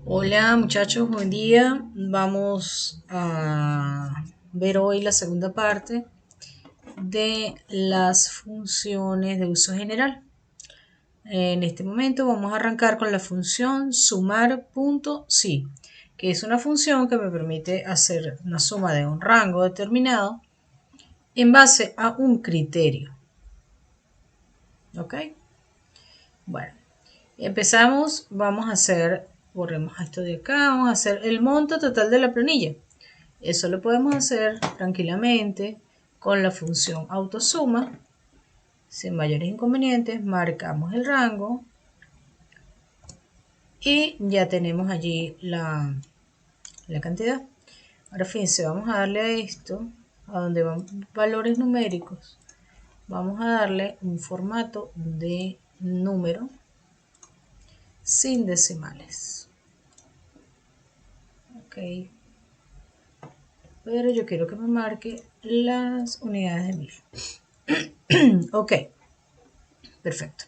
Hola muchachos, buen día. Vamos a ver hoy la segunda parte de las funciones de uso general. En este momento vamos a arrancar con la función sumar.si, que es una función que me permite hacer una suma de un rango determinado en base a un criterio. ¿Ok? Bueno, empezamos, vamos a hacer, borremos esto de acá, vamos a hacer el monto total de la planilla. Eso lo podemos hacer tranquilamente con la función autosuma. Sin mayores inconvenientes, marcamos el rango y ya tenemos allí la cantidad. Ahora fíjense, vamos a darle a esto, a donde van valores numéricos, vamos a darle un formato de número sin decimales. Ok, pero yo quiero que me marque las unidades de mil. Ok, perfecto.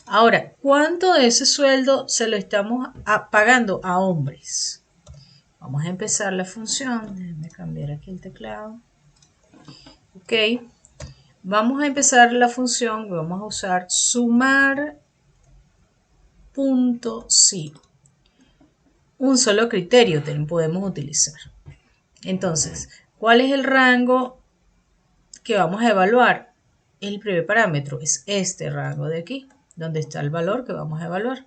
Ahora, ¿cuánto de ese sueldo se lo estamos pagando a hombres? Vamos a empezar la función. Déjenme cambiar aquí el teclado. Ok. Vamos a empezar la función. Vamos a usar sumar.si. Un solo criterio podemos utilizar. Entonces, ¿cuál es el rango que vamos a evaluar? El primer parámetro es este rango de aquí, donde está el valor que vamos a evaluar.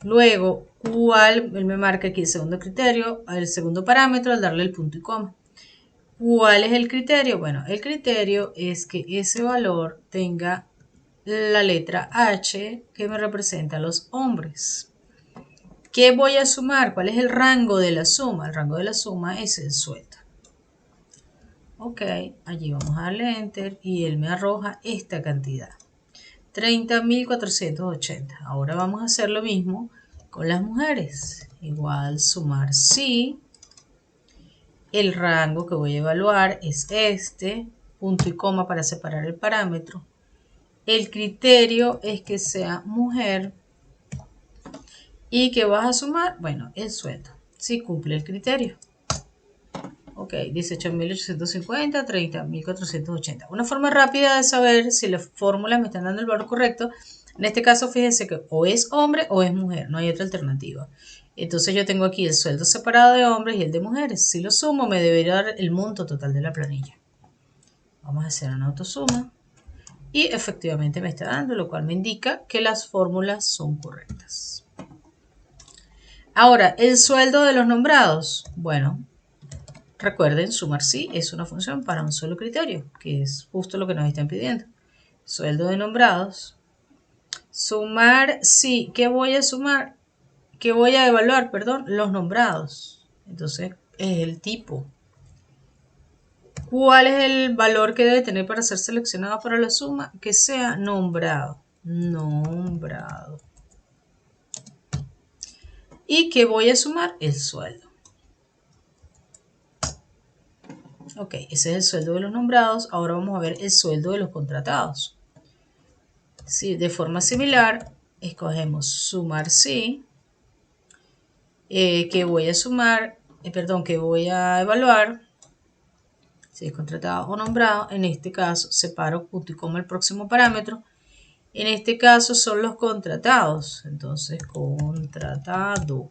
Luego, él me marca aquí el segundo criterio, el segundo parámetro al darle el punto y coma. ¿Cuál es el criterio? Bueno, el criterio es que ese valor tenga la letra H que me representa a los hombres. ¿Qué voy a sumar? ¿Cuál es el rango de la suma? El rango de la suma es el sueldo. Ok, allí vamos a darle Enter y él me arroja esta cantidad. 30.480. Ahora vamos a hacer lo mismo con las mujeres. Igual sumar sí. El rango que voy a evaluar es este. Punto y coma para separar el parámetro. El criterio es que sea mujer. ¿Y qué vas a sumar? Bueno, el sueldo. Si cumple el criterio. Ok, 18.850, 30.480. Una forma rápida de saber si las fórmulas me están dando el valor correcto. En este caso, fíjense que o es hombre o es mujer, no hay otra alternativa. Entonces yo tengo aquí el sueldo separado de hombres y el de mujeres. Si lo sumo, me debería dar el monto total de la planilla. Vamos a hacer una autosuma. Y efectivamente me está dando, lo cual me indica que las fórmulas son correctas. Ahora, el sueldo de los nombrados. Bueno, recuerden, sumar sí es una función para un solo criterio, que es justo lo que nos están pidiendo. Sueldo de nombrados. Sumar sí. ¿Qué voy a sumar? ¿Qué voy a evaluar? Perdón, los nombrados. Entonces, es el tipo. ¿Cuál es el valor que debe tener para ser seleccionado para la suma? Que sea nombrado. Nombrado. ¿Y qué voy a sumar? El sueldo. Ok, ese es el sueldo de los nombrados. Ahora vamos a ver el sueldo de los contratados. Sí, de forma similar, escogemos sumar sí. Que voy a sumar, perdón, que voy a evaluar. Si es contratado o nombrado, en este caso separo punto y coma el próximo parámetro. En este caso son los contratados. Entonces, contratado.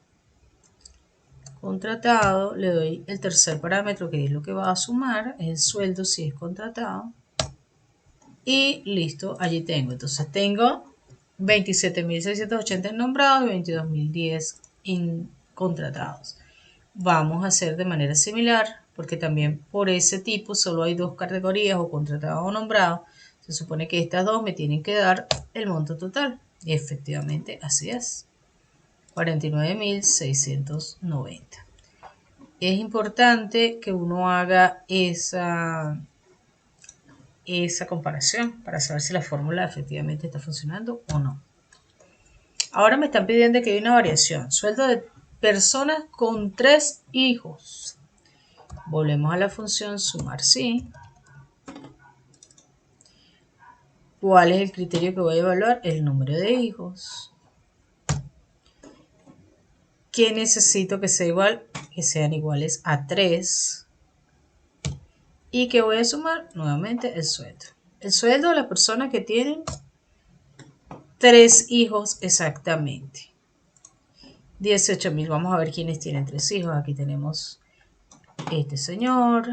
Contratado, le doy el tercer parámetro que es lo que va a sumar, el sueldo si es contratado. Y listo, allí tengo. Entonces tengo 27.680 nombrados y 22.010 contratados. Vamos a hacer de manera similar, porque también por ese tipo solo hay dos categorías, o contratado o nombrado. Se supone que estas dos me tienen que dar el monto total. Y efectivamente así es. 49.690. Es importante que uno haga esa comparación para saber si la fórmula efectivamente está funcionando o no. Ahora me están pidiendo que hay una variación. Sueldo de personas con 3 hijos. Volvemos a la función sumar sí. ¿Cuál es el criterio que voy a evaluar? El número de hijos. que necesito que sea igual, que sean iguales a 3. Y que voy a sumar nuevamente el sueldo. El sueldo de las personas que tienen 3 hijos exactamente. 18.000. Vamos a ver quiénes tienen 3 hijos. Aquí tenemos este señor,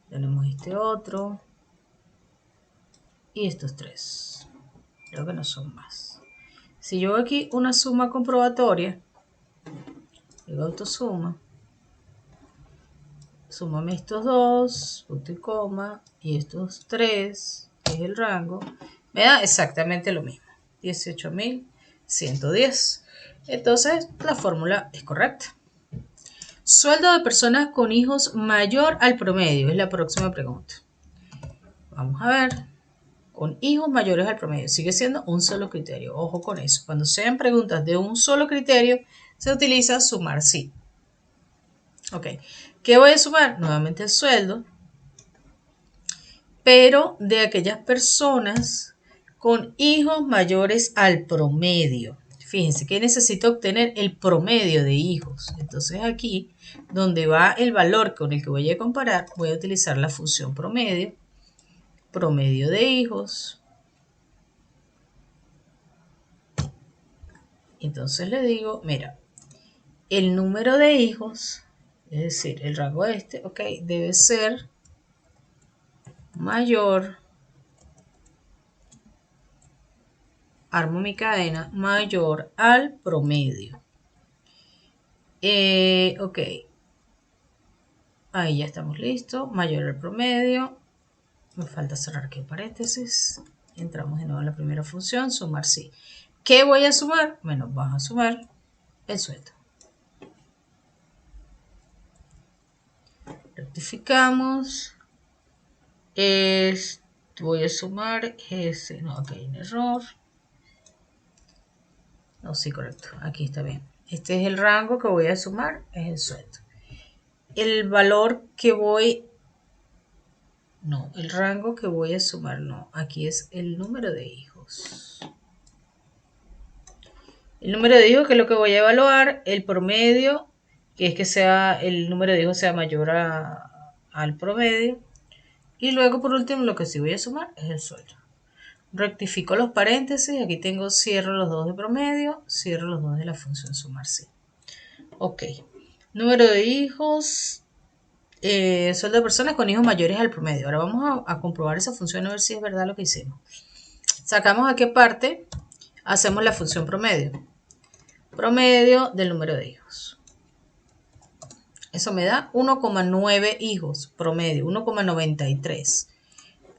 tenemos este otro y estos 3. Creo que no son más. Si yo hago aquí una suma comprobatoria, digo autosuma, súmame estos 2, punto y coma, y estos 3, que es el rango, me da exactamente lo mismo, 18.110. Entonces la fórmula es correcta. Sueldo de personas con hijos mayor al promedio es la próxima pregunta. Vamos a ver. Con hijos mayores al promedio sigue siendo un solo criterio. Ojo con eso. Cuando sean preguntas de un solo criterio, se utiliza sumar sí. Ok. ¿Qué voy a sumar? Nuevamente el sueldo. Pero de aquellas personas con hijos mayores al promedio. Fíjense que necesito obtener el promedio de hijos. Entonces aquí, donde va el valor con el que voy a comparar, voy a utilizar la función promedio. Promedio de hijos. Entonces le digo, mira, el número de hijos, es decir, el rango este, ok, debe ser mayor, armo mi cadena, mayor al promedio. Ok, ahí ya estamos listos, mayor al promedio. Me falta cerrar aquí paréntesis. Entramos de nuevo en la primera función, sumar sí. ¿Qué voy a sumar? Bueno, vas a sumar el sueldo. Rectificamos. Voy a sumar ese. No, aquí hay un error. No, sí, correcto. Aquí está bien. Este es el rango que voy a sumar, es el sueldo. El valor que voy... No, el rango que voy a sumar, no. Aquí es el número de hijos. El número de hijos que es lo que voy a evaluar. El promedio, que es que sea el número de hijos sea mayor al promedio. Y luego, por último, lo que sí voy a sumar es el sueldo. Rectifico los paréntesis. Aquí tengo, cierro los dos de promedio, cierro los dos de la función sumar sí. Ok. Número de hijos. Sueldo de personas con hijos mayores al promedio. Ahora vamos a comprobar esa función a ver si es verdad lo que hicimos. Sacamos a qué parte hacemos la función promedio. Promedio del número de hijos. Eso me da 1,9 hijos promedio, 1,93.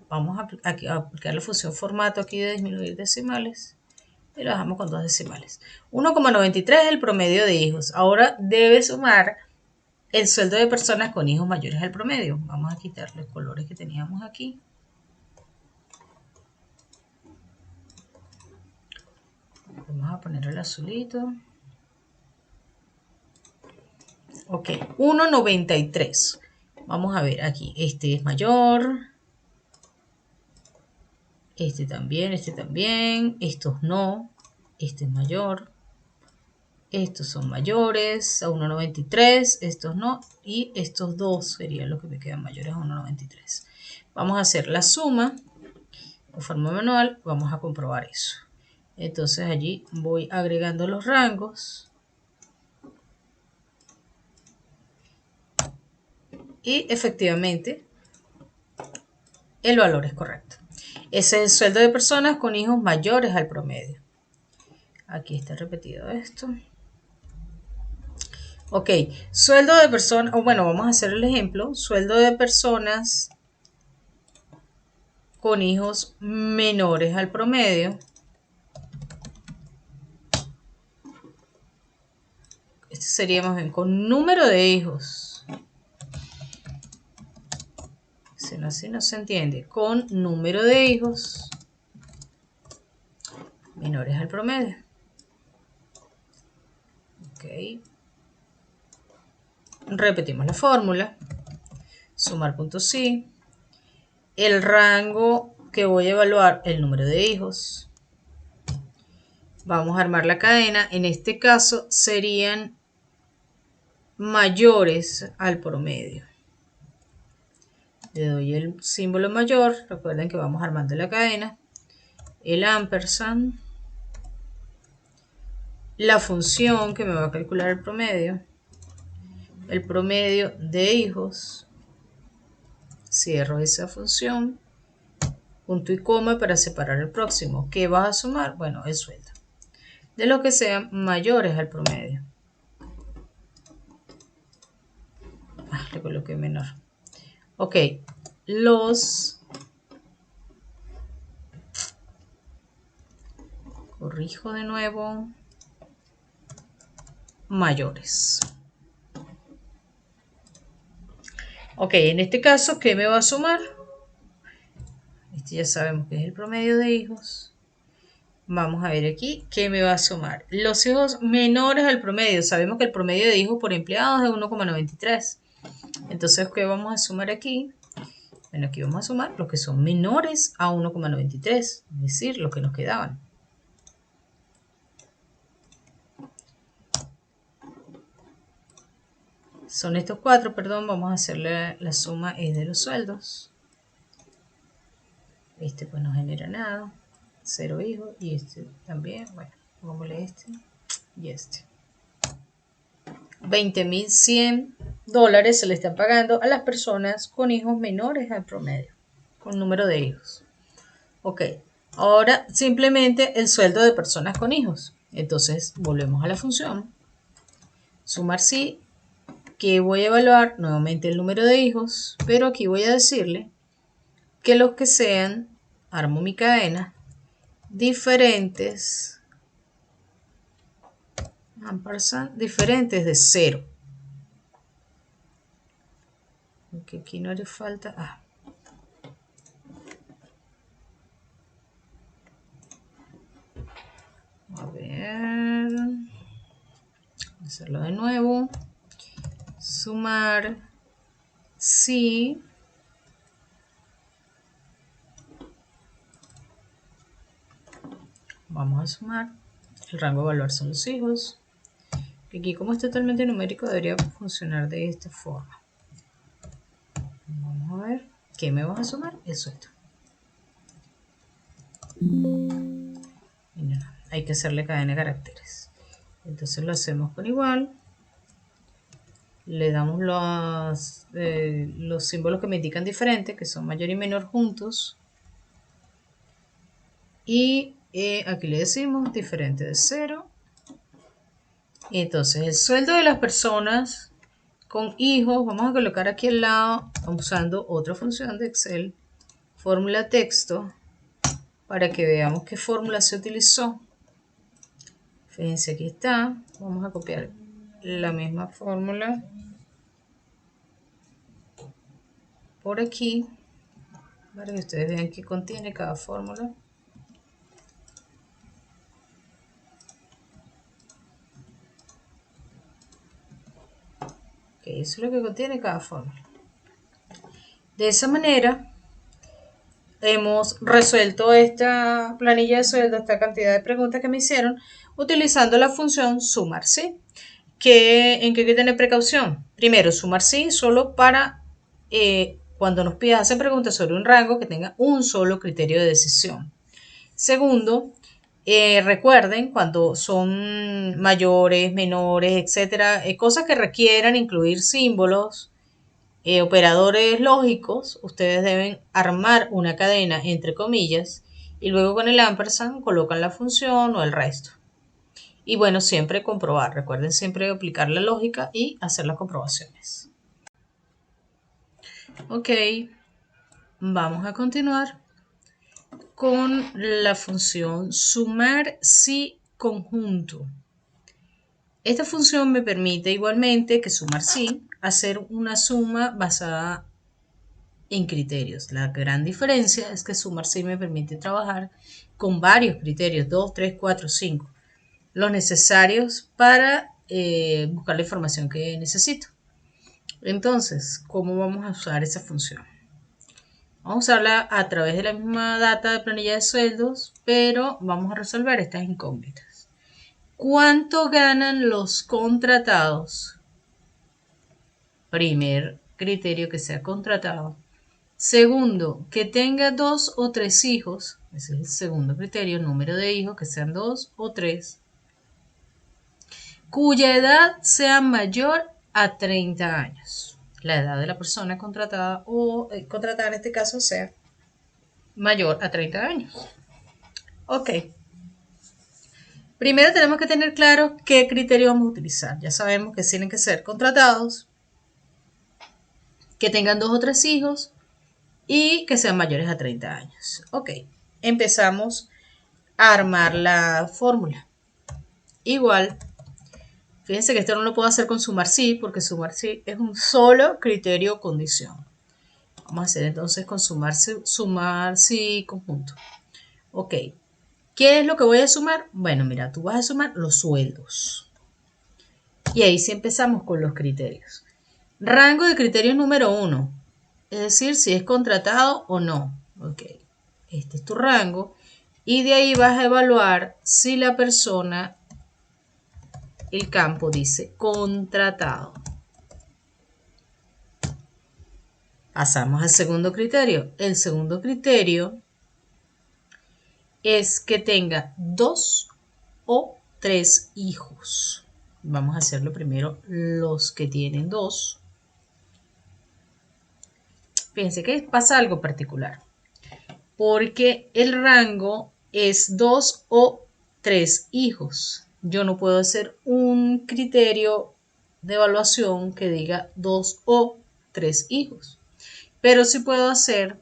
Vamos a aplicar la función formato aquí de disminuir decimales y lo dejamos con 2 decimales. 1,93 es el promedio de hijos. Ahora debe sumar el sueldo de personas con hijos mayores al promedio. Vamos a quitar los colores que teníamos aquí. Vamos a poner el azulito. Ok, 1,93. Vamos a ver aquí. Este es mayor. Este también, estos no, este es mayor, estos son mayores a 1,93, estos no, y estos dos serían los que me quedan mayores a 1,93. Vamos a hacer la suma de forma manual, vamos a comprobar eso. Entonces allí voy agregando los rangos y efectivamente el valor es correcto. Ese es el sueldo de personas con hijos mayores al promedio. Aquí está repetido esto. Ok, sueldo de personas, o bueno, vamos a hacer el ejemplo. Sueldo de personas con hijos menores al promedio. Este sería más bien con número de hijos. Si no, así no se entiende. Con número de hijos menores al promedio. Ok. Repetimos la fórmula. Sumar puntos sí. El rango que voy a evaluar, el número de hijos. Vamos a armar la cadena. En este caso serían mayores al promedio. Le doy el símbolo mayor, recuerden que vamos armando la cadena, el ampersand, la función que me va a calcular el promedio de hijos, cierro esa función, punto y coma para separar el próximo. ¿Qué vas a sumar? Bueno, el sueldo de los que sean mayores al promedio. Le coloqué menor. Ok, corrijo de nuevo, mayores. Ok, en este caso, ¿qué me va a sumar? Este ya sabemos que es el promedio de hijos. Vamos a ver aquí, ¿qué me va a sumar? Los hijos menores al promedio. Sabemos que el promedio de hijos por empleado es de 1,93. Entonces, ¿qué vamos a sumar aquí? Bueno, aquí vamos a sumar los que son menores a 1,93, es decir, los que nos quedaban. Son estos 4, perdón, vamos a hacerle la suma es de los sueldos. Este pues no genera nada, 0 hijos, y este también, bueno, pongámosle este y este. $20.100 se le están pagando a las personas con hijos menores al promedio, con número de hijos. Ok, ahora simplemente el sueldo de personas con hijos. Entonces volvemos a la función, sumar sí, que voy a evaluar nuevamente el número de hijos, pero aquí voy a decirle que los que sean, armo mi cadena, diferentes, diferentes de 0. Porque aquí no hace falta. A ver. Hacerlo de nuevo. Sumar. Sí. Vamos a sumar. El rango de evaluar son los hijos. Aquí, como es totalmente numérico, debería funcionar de esta forma. Vamos a ver. ¿Qué me vas a sumar? El sueldo. Hay que hacerle cadena de caracteres. Entonces lo hacemos con igual. Le damos los símbolos que me indican diferente, que son mayor y menor juntos. Y aquí le decimos diferente de 0. Y entonces el sueldo de las personas con hijos, vamos a colocar aquí al lado, usando otra función de Excel, fórmula texto, para que veamos qué fórmula se utilizó. Fíjense, aquí está. Vamos a copiar la misma fórmula por aquí, para que ustedes vean qué contiene cada fórmula. Ok, eso es lo que contiene cada fórmula. De esa manera hemos resuelto esta planilla de sueldo, esta cantidad de preguntas que me hicieron, utilizando la función sumar sí. ¿En qué hay que tener precaución? Primero, sumar sí solo para cuando nos hacen preguntas sobre un rango que tenga un solo criterio de decisión. Segundo, recuerden cuando son mayores, menores, etcétera, cosas que requieran incluir símbolos, operadores lógicos, ustedes deben armar una cadena entre comillas y luego con el ampersand colocan la función o el resto. Y bueno, siempre comprobar, recuerden siempre aplicar la lógica y hacer las comprobaciones. Ok, vamos a continuar con la función sumar si conjunto. Esta función me permite igualmente que sumar si hacer una suma basada en criterios. La gran diferencia es que sumar sí me permite trabajar con varios criterios, 2, 3, 4, 5, los necesarios para buscar la información que necesito. Entonces, ¿cómo vamos a usar esa función? Vamos a usarla a través de la misma data de planilla de sueldos, pero vamos a resolver estas incógnitas. ¿Cuánto ganan los contratados Primer criterio, que sea contratado. Segundo, que tenga 2 o 3 hijos. Ese es el segundo criterio, número de hijos, que sean 2 o 3. Cuya edad sea mayor a 30 años. La edad de la persona contratada o contratada en este caso sea mayor a 30 años. Ok. Primero tenemos que tener claro qué criterio vamos a utilizar. Ya sabemos que tienen que ser contratados, que tengan 2 o 3 hijos y que sean mayores a 30 años. Ok, empezamos a armar la fórmula. Igual, fíjense que esto no lo puedo hacer con sumar sí, porque sumar sí es un solo criterio o condición. Vamos a hacer entonces con sumar sí conjunto. Ok, ¿qué es lo que voy a sumar? Bueno, mira, tú vas a sumar los sueldos. Y ahí sí empezamos con los criterios. Rango de criterio número 1, es decir, si es contratado o no. Ok, este es tu rango. Y de ahí vas a evaluar si la persona, el campo dice contratado. Pasamos al segundo criterio. El segundo criterio es que tenga 2 o 3 hijos. Vamos a hacerlo primero los que tienen 2. Fíjense que pasa algo particular, porque el rango es 2 o 3 hijos. Yo no puedo hacer un criterio de evaluación que diga 2 o 3 hijos, pero sí puedo hacer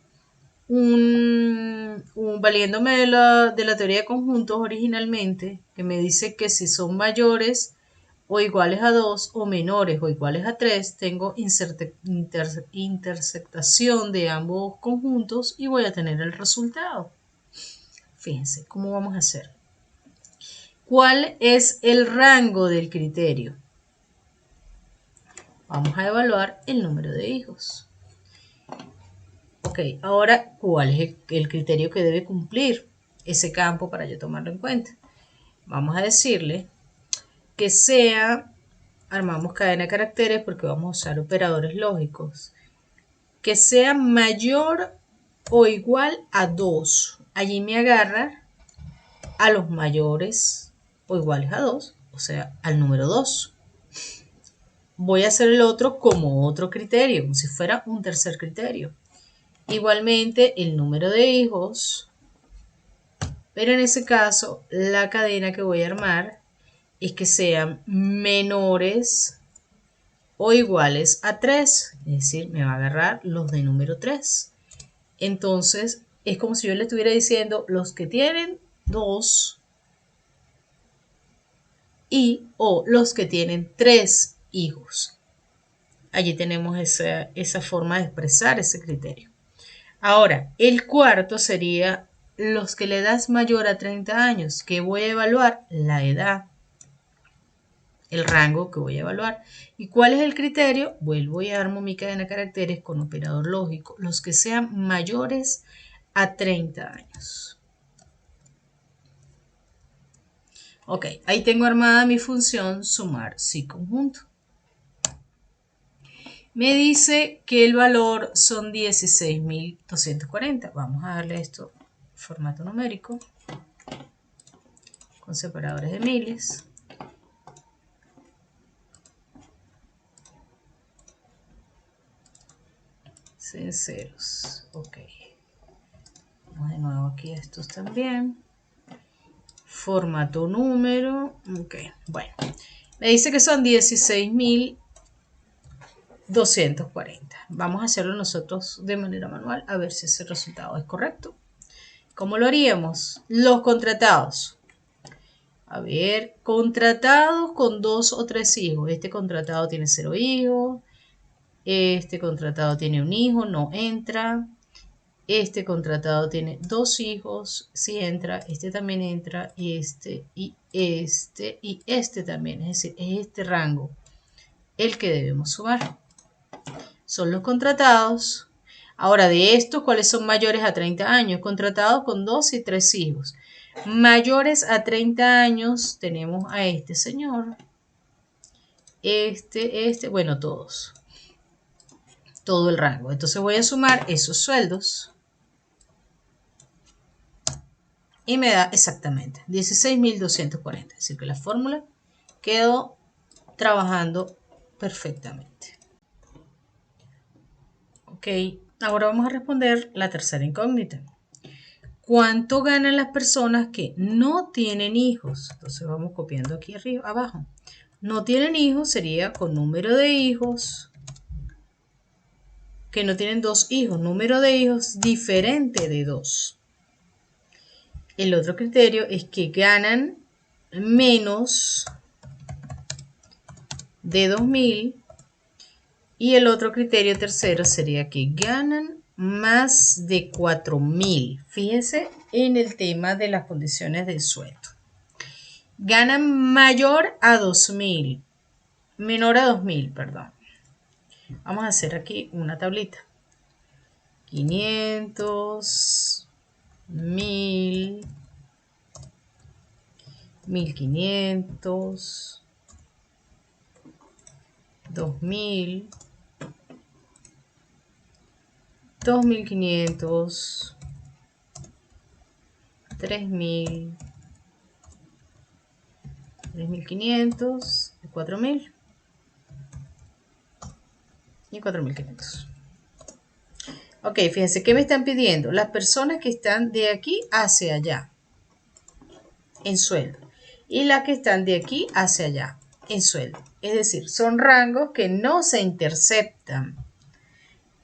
valiéndome de la teoría de conjuntos originalmente, que me dice que si son mayores o iguales a 2 o menores o iguales a 3, tengo intersectación de ambos conjuntos y voy a tener el resultado. Fíjense cómo vamos a hacer. ¿Cuál es el rango del criterio? Vamos a evaluar el número de hijos. Ok, ahora, ¿cuál es el criterio que debe cumplir ese campo para yo tomarlo en cuenta? Vamos a decirle que sea, armamos cadena de caracteres porque vamos a usar operadores lógicos, que sea mayor o igual a 2. Allí me agarra a los mayores o iguales a 2, o sea, al número 2. Voy a hacer el otro como otro criterio, como si fuera un tercer criterio. Igualmente el número de hijos, pero en ese caso la cadena que voy a armar es que sean menores o iguales a 3, es decir, me va a agarrar los de número 3. Entonces es como si yo le estuviera diciendo los que tienen 2 y o los que tienen 3 hijos. Allí tenemos esa forma de expresar ese criterio. Ahora, el cuarto sería los que la edad es mayor a 30 años, que voy a evaluar la edad, el rango que voy a evaluar. ¿Y cuál es el criterio? Vuelvo y armo mi cadena de caracteres con operador lógico, los que sean mayores a 30 años. Ok, ahí tengo armada mi función sumar sí conjunto. Me dice que el valor son 16.240. Vamos a darle esto formato numérico con separadores de miles. Sin ceros. Ok. Vamos de nuevo aquí a estos también. Formato número. Ok. Bueno. Me dice que son 16.240. Vamos a hacerlo nosotros de manera manual a ver si ese resultado es correcto. ¿Cómo lo haríamos? Los contratados. A ver, contratados con 2 o 3 hijos. Este contratado tiene 0 hijos. Este contratado tiene un hijo, no entra. Este contratado tiene 2 hijos, sí entra. Este también entra. Este y este también. Es decir, es este rango el que debemos sumar. Son los contratados. Ahora, de estos, ¿cuáles son mayores a 30 años? Contratados con 2 y 3 hijos. Mayores a 30 años tenemos a este señor. Bueno, todos. todo el rango. Entonces voy a sumar esos sueldos y me da exactamente 16.240. Es decir, que la fórmula quedó trabajando perfectamente. Ok, ahora vamos a responder la tercera incógnita. ¿Cuánto ganan las personas que no tienen hijos? Entonces vamos copiando aquí arriba, abajo. No tienen hijos sería con número de hijos, que no tienen dos hijos, número de hijos diferente de 2. El otro criterio es que ganan menos de 2.000 y el otro criterio tercero sería que ganan más de 4.000. Fíjense en el tema de las condiciones del sueldo. Ganan mayor a 2.000, menor a 2.000, perdón. Vamos a hacer aquí una tablita. 500, 1.000, 1.500, 2.000, 2.500, 3.000, 3.500, 4.000 y 4.500. Ok, fíjense que me están pidiendo las personas que están de aquí hacia allá en sueldo y las que están de aquí hacia allá en sueldo. Es decir, son rangos que no se interceptan.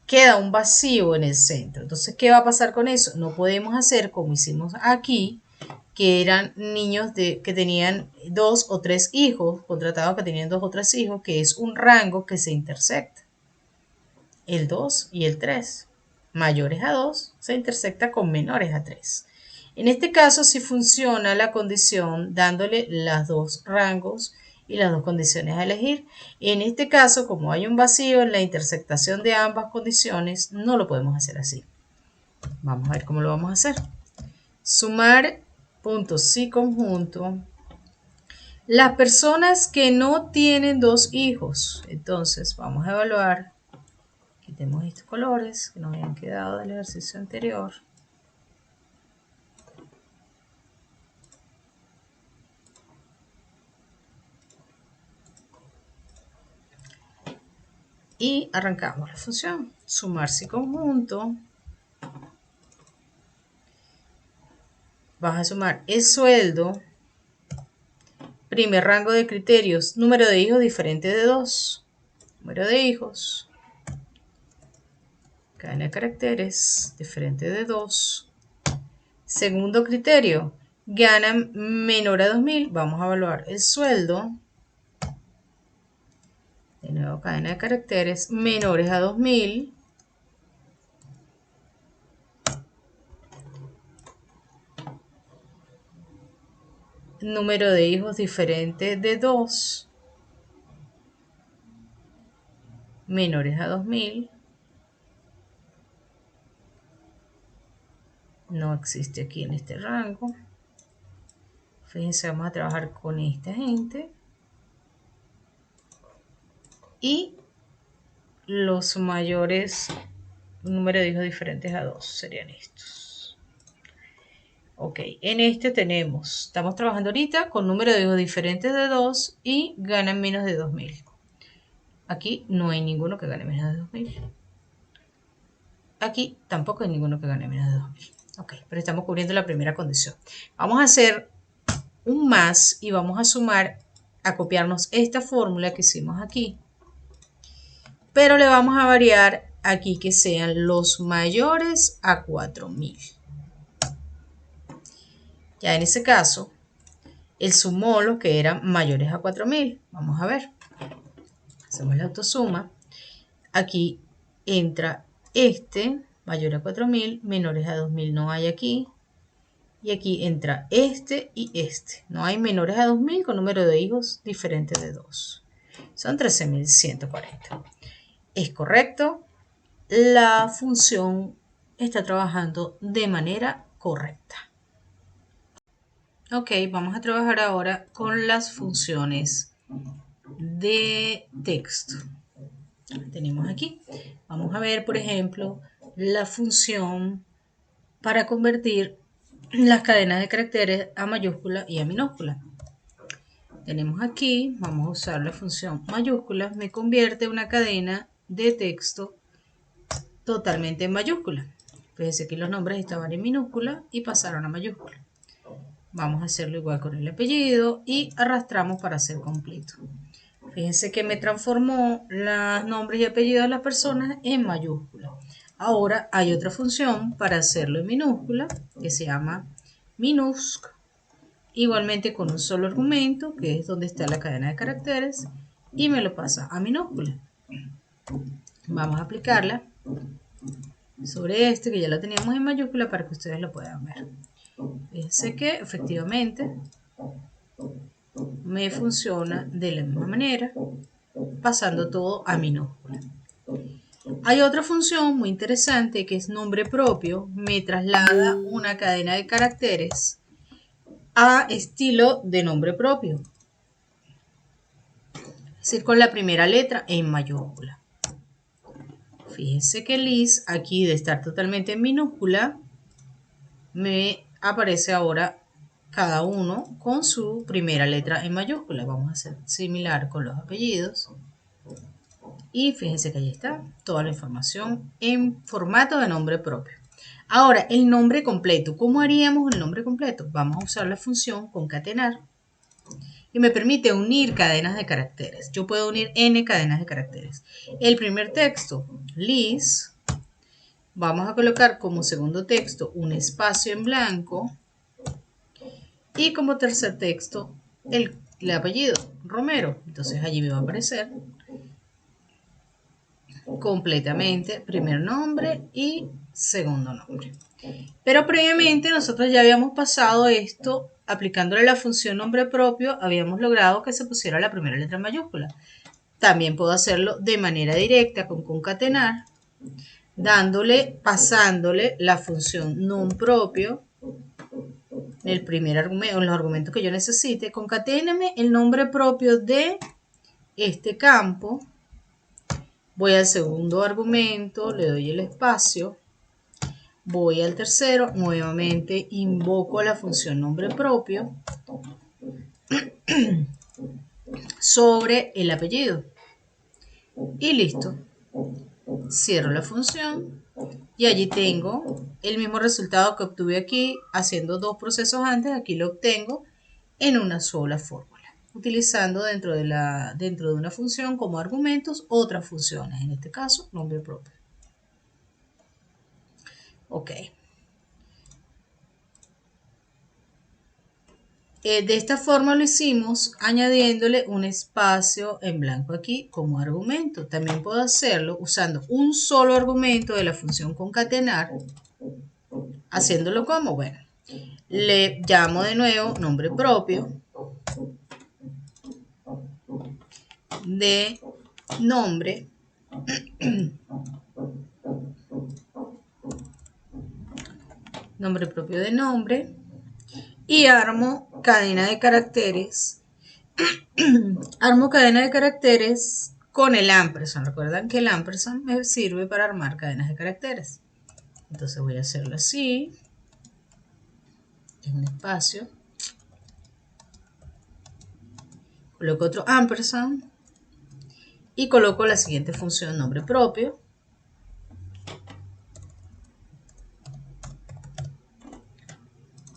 Queda un vacío en el centro. Entonces, ¿qué va a pasar con eso? No podemos hacer como hicimos aquí, que eran niños que tenían 2 o 3 hijos, contratados que tenían 2 o 3 hijos, que es un rango que se intersecta. El 2 y el 3. Mayores a 2 se intersecta con menores a 3. En este caso sí funciona la condición dándole los dos rangos y las dos condiciones a elegir. En este caso, como hay un vacío en la intersectación de ambas condiciones, no lo podemos hacer así. Vamos a ver cómo lo vamos a hacer. Sumar puntos y conjunto. Las personas que no tienen dos hijos. Entonces vamos a evaluar. Quitemos estos colores que nos habían quedado del ejercicio anterior. Y arrancamos la función. Sumarse conjunto. Vas a sumar el sueldo. Primer rango de criterios. Número de hijos diferente de 2. Número de hijos. Cadena de caracteres diferente de 2. Segundo criterio. Ganan menor a 2.000. Vamos a evaluar el sueldo. De nuevo, cadena de caracteres menores a 2.000. Número de hijos diferente de 2. Menores a 2.000. No existe aquí en este rango. Fíjense, vamos a trabajar con esta gente. Y los mayores número de hijos diferentes a 2 serían estos. Ok, en este estamos trabajando ahorita con número de hijos diferentes de 2 y ganan menos de 2.000. Aquí no hay ninguno que gane menos de 2.000. Aquí tampoco hay ninguno que gane menos de 2.000. Ok, pero estamos cubriendo la primera condición. Vamos a hacer un más y vamos a sumar, a copiarnos esta fórmula que hicimos aquí. Pero le vamos a variar aquí que sean los mayores a 4.000. Ya en ese caso, él sumó los que eran mayores a 4.000. Vamos a ver. Hacemos la autosuma. Aquí entra este, mayor a 4.000, menores a 2.000 no hay aquí. Y aquí entra este y este. No hay menores a 2.000 con número de hijos diferente de 2. Son 13.140. Es correcto. La función está trabajando de manera correcta. Ok, vamos a trabajar ahora con las funciones de texto. tenemos aquí. Vamos a ver, por ejemplo, la función para convertir las cadenas de caracteres a mayúscula y a minúscula. Tenemos aquí, vamos a usar la función mayúscula, me convierte una cadena de texto totalmente en mayúscula. Fíjense que los nombres estaban en minúscula y pasaron a mayúscula. Vamos a hacerlo igual con el apellido y arrastramos para hacer completo. Fíjense que me transformó los nombres y apellidos de las personas en mayúscula. Ahora hay otra función para hacerlo en minúscula que se llama minusc. Igualmente con un solo argumento, que es donde está la cadena de caracteres, y me lo pasa a minúscula. Vamos a aplicarla sobre este que ya lo teníamos en mayúscula para que ustedes lo puedan ver. Fíjense que efectivamente me funciona de la misma manera, pasando todo a minúscula. Hay otra función muy interesante que es nombre propio, me traslada una cadena de caracteres a estilo de nombre propio, es decir, con la primera letra en mayúscula. Fíjense que Liz, aquí de estar totalmente en minúscula, me aparece ahora cada uno con su primera letra en mayúscula. Vamos a hacer similar con los apellidos. Y fíjense que ahí está toda la información en formato de nombre propio. Ahora, el nombre completo. ¿Cómo haríamos el nombre completo? Vamos a usar la función concatenar y me permite unir cadenas de caracteres. Yo puedo unir n cadenas de caracteres. El primer texto, Liz. Vamos a colocar como segundo texto un espacio en blanco y como tercer texto el apellido, Romero. Entonces allí me va a aparecer completamente primer nombre y segundo nombre. Pero previamente nosotros ya habíamos pasado esto aplicándole la función nombre propio, habíamos logrado que se pusiera la primera letra en mayúscula. También puedo hacerlo de manera directa con concatenar, pasándole la función nom propio en el primer argumento, en los argumentos que yo necesite. Concaténame el nombre propio de este campo. Voy al segundo argumento, le doy el espacio, voy al tercero, nuevamente invoco la función nombre propio sobre el apellido y listo. Cierro la función y allí tengo el mismo resultado que obtuve aquí haciendo dos procesos antes. Aquí lo obtengo en una sola fórmula, utilizando dentro de una función como argumentos otras funciones, en este caso nombre propio. Ok. De esta forma lo hicimos añadiéndole un espacio en blanco aquí como argumento. También puedo hacerlo usando un solo argumento de la función concatenar. Haciéndolo como, bueno, le llamo de nuevo nombre propio de nombre nombre propio de nombre y armo cadena de caracteres armo cadena de caracteres con el ampersand. Recuerdan que el ampersand me sirve para armar cadenas de caracteres. Entonces voy a hacerlo así, en un espacio, coloco otro ampersand y coloco la siguiente función nombre propio.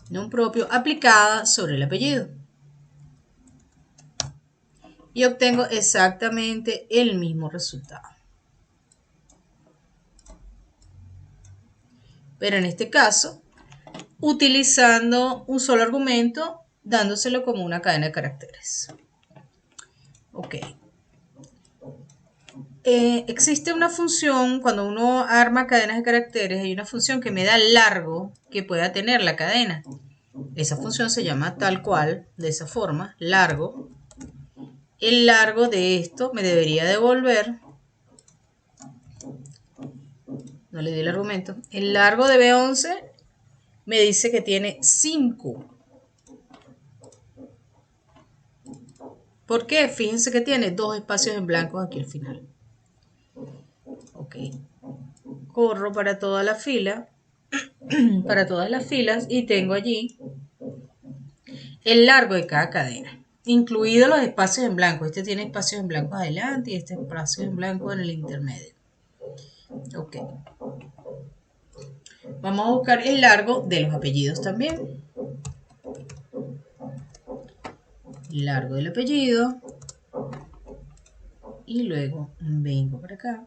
Nombre propio aplicada sobre el apellido. Y obtengo exactamente el mismo resultado. Pero en este caso, utilizando un solo argumento, dándoselo como una cadena de caracteres. Ok. Existe una función, cuando uno arma cadenas de caracteres, hay una función que me da el largo que pueda tener la cadena. Esa función se llama tal cual, de esa forma, largo. El largo de esto me debería devolver, no le di el argumento, el largo de B11 me dice que tiene 5. ¿Por qué? Fíjense que tiene dos espacios en blanco aquí al final. Ok. Corro para toda la fila, para todas las filas, y tengo allí el largo de cada cadena, incluidos los espacios en blanco. Este tiene espacios en blanco adelante y este espacio en blanco en el intermedio. Ok. Vamos a buscar el largo de los apellidos también. Largo del apellido. Y luego vengo para acá.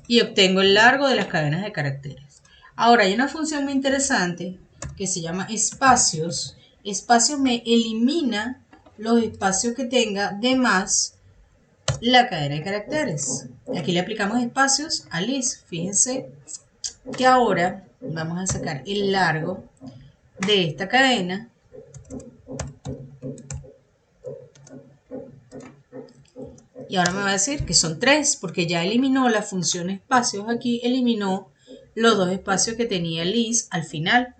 Y obtengo el largo de las cadenas de caracteres. Ahora hay una función muy interesante que se llama espacios. Espacios me elimina los espacios que tenga de más la cadena de caracteres. Aquí le aplicamos espacios a Liz. Fíjense que ahora vamos a sacar el largo de esta cadena. Y ahora me va a decir que son 3, porque ya eliminó la función espacios aquí, eliminó los 2 espacios que tenía Liz al final.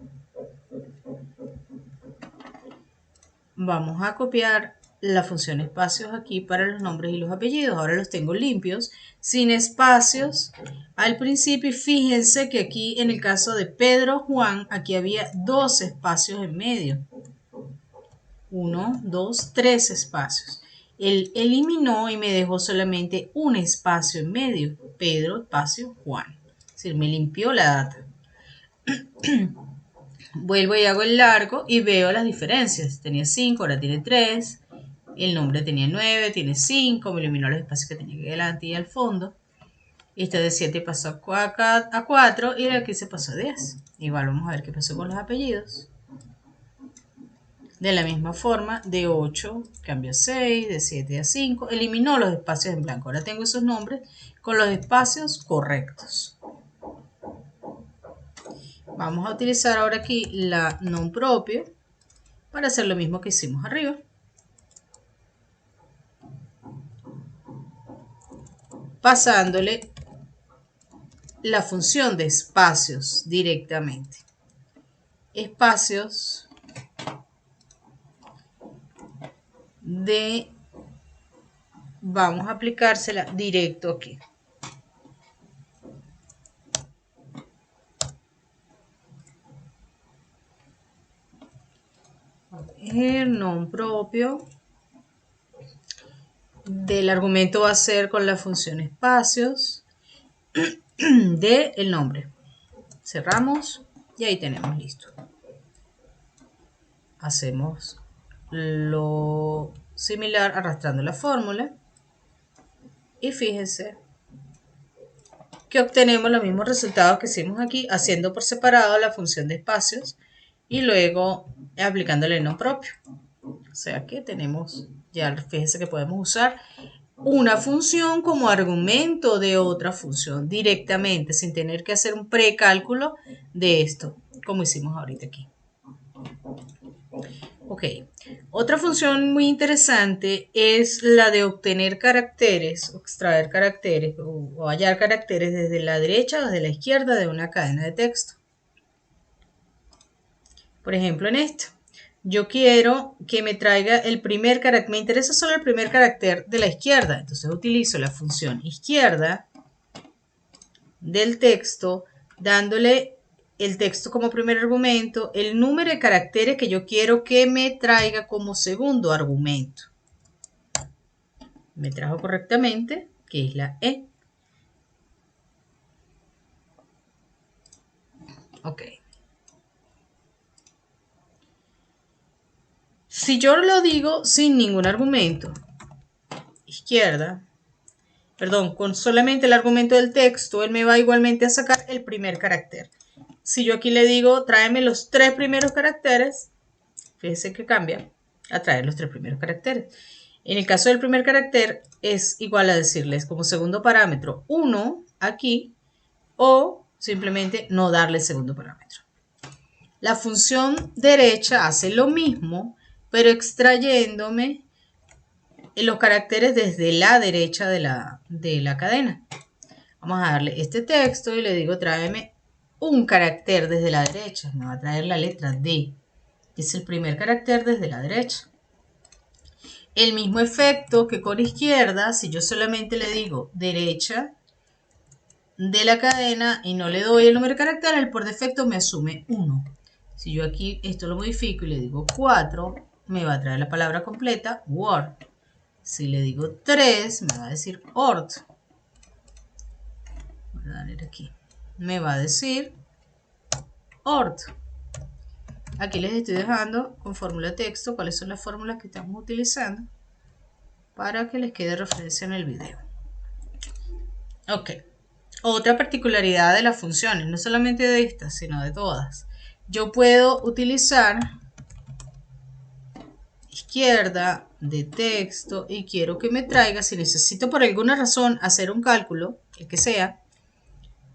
Vamos a copiar la función espacios aquí para los nombres y los apellidos. Ahora los tengo limpios, sin espacios al principio. Y fíjense que aquí en el caso de Pedro Juan, aquí había 2 espacios en medio. 1, 2, 3 espacios. Él eliminó y me dejó solamente un espacio en medio. Pedro, espacio, Juan. Es decir, me limpió la data. Vuelvo y hago el largo y veo las diferencias. Tenía 5, ahora tiene 3. El nombre tenía 9, tiene 5. Me eliminó los espacios que tenía aquí delante y al fondo. Este de 7 pasó a 4 y de aquí se pasó a 10. Igual vamos a ver qué pasó con los apellidos. De la misma forma, de 8 cambió a 6, de 7 a 5. Eliminó los espacios en blanco. Ahora tengo esos nombres con los espacios correctos. Vamos a utilizar ahora aquí la non propio para hacer lo mismo que hicimos arriba. Pasándole la función de espacios directamente. Espacios de... Vamos a aplicársela directo aquí. El non propio del argumento va a ser con la función espacios del nombre. Cerramos y ahí tenemos listo. Hacemos lo similar arrastrando la fórmula y fíjense que obtenemos los mismos resultados que hicimos aquí haciendo por separado la función de espacios y luego aplicándole el non propio. O sea que tenemos, ya fíjense que podemos usar una función como argumento de otra función directamente sin tener que hacer un precálculo de esto, como hicimos ahorita aquí. Ok, otra función muy interesante es la de obtener caracteres, o extraer caracteres o hallar caracteres desde la derecha o desde la izquierda de una cadena de texto. Por ejemplo, en esto, yo quiero que me traiga el primer carácter, me interesa solo el primer carácter de la izquierda, entonces utilizo la función izquierda del texto, dándole el texto como primer argumento, el número de caracteres que yo quiero que me traiga como segundo argumento. Me trajo correctamente, que es la E. Ok. Si yo lo digo sin ningún argumento, izquierda, perdón, con solamente el argumento del texto, él me va igualmente a sacar el primer carácter. Si yo aquí le digo, tráeme los 3 primeros caracteres, fíjense que cambia a traer los 3 primeros caracteres. En el caso del primer carácter es igual a decirles como segundo parámetro 1 aquí o simplemente no darle segundo parámetro. La función derecha hace lo mismo, pero extrayéndome los caracteres desde la derecha de la cadena. Vamos a darle este texto y le digo tráeme un carácter desde la derecha. Me va a traer la letra D, que es el primer carácter desde la derecha. El mismo efecto que con izquierda, si yo solamente le digo derecha, de la cadena y no le doy el número de caracteres, él por defecto me asume 1. Si yo aquí esto lo modifico y le digo 4, me va a traer la palabra completa, word. Si le digo 3, me va a decir ord. Voy a darle aquí. Me va a decir ord. Aquí les estoy dejando con fórmula de texto cuáles son las fórmulas que estamos utilizando para que les quede referencia en el video. Ok. Otra particularidad de las funciones, no solamente de estas, sino de todas. Yo puedo utilizar izquierda de texto y quiero que me traiga, si necesito por alguna razón hacer un cálculo, el que sea,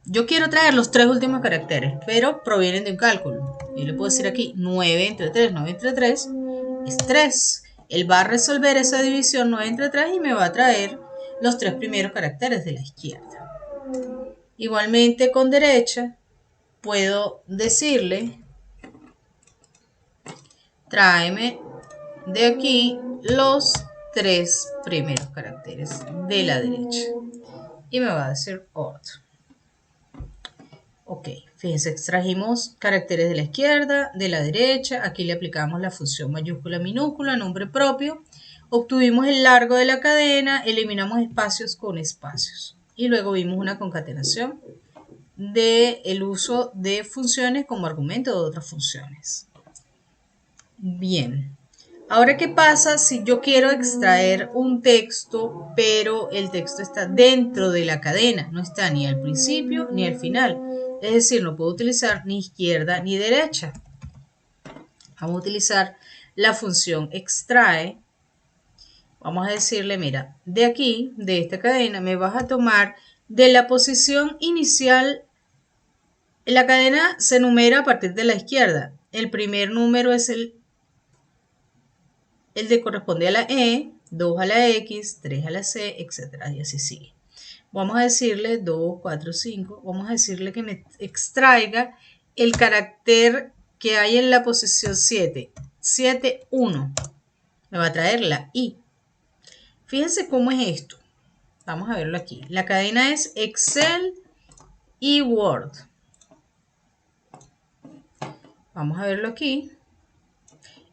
yo quiero traer los 3 últimos caracteres, pero provienen de un cálculo. Yo le puedo decir aquí 9 entre 3, 9 entre 3 es 3. Él va a resolver esa división 9 entre 3 y me va a traer los 3 primeros caracteres de la izquierda. Igualmente con derecha puedo decirle, tráeme de aquí los 3 primeros caracteres de la derecha. Y me va a decir otro. Ok, fíjense, extrajimos caracteres de la izquierda, de la derecha. Aquí le aplicamos la función mayúscula, minúscula, nombre propio. Obtuvimos el largo de la cadena, eliminamos espacios con espacios. Y luego vimos una concatenación del uso de funciones como argumento de otras funciones. Bien, ahora ¿qué pasa si yo quiero extraer un texto, pero el texto está dentro de la cadena? No está ni al principio ni al final. Es decir, no puedo utilizar ni izquierda ni derecha. Vamos a utilizar la función extrae. Vamos a decirle, mira, de aquí, de esta cadena, me vas a tomar de la posición inicial. La cadena se numera a partir de la izquierda. El primer número es el que corresponde a la E, 2 a la X, 3 a la C, etc. Y así sigue. Vamos a decirle 2, 4, 5. Vamos a decirle que me extraiga el carácter que hay en la posición 7. 7, 1. Me va a traer la I. Fíjense cómo es esto. Vamos a verlo aquí. La cadena es Excel y Word. Vamos a verlo aquí.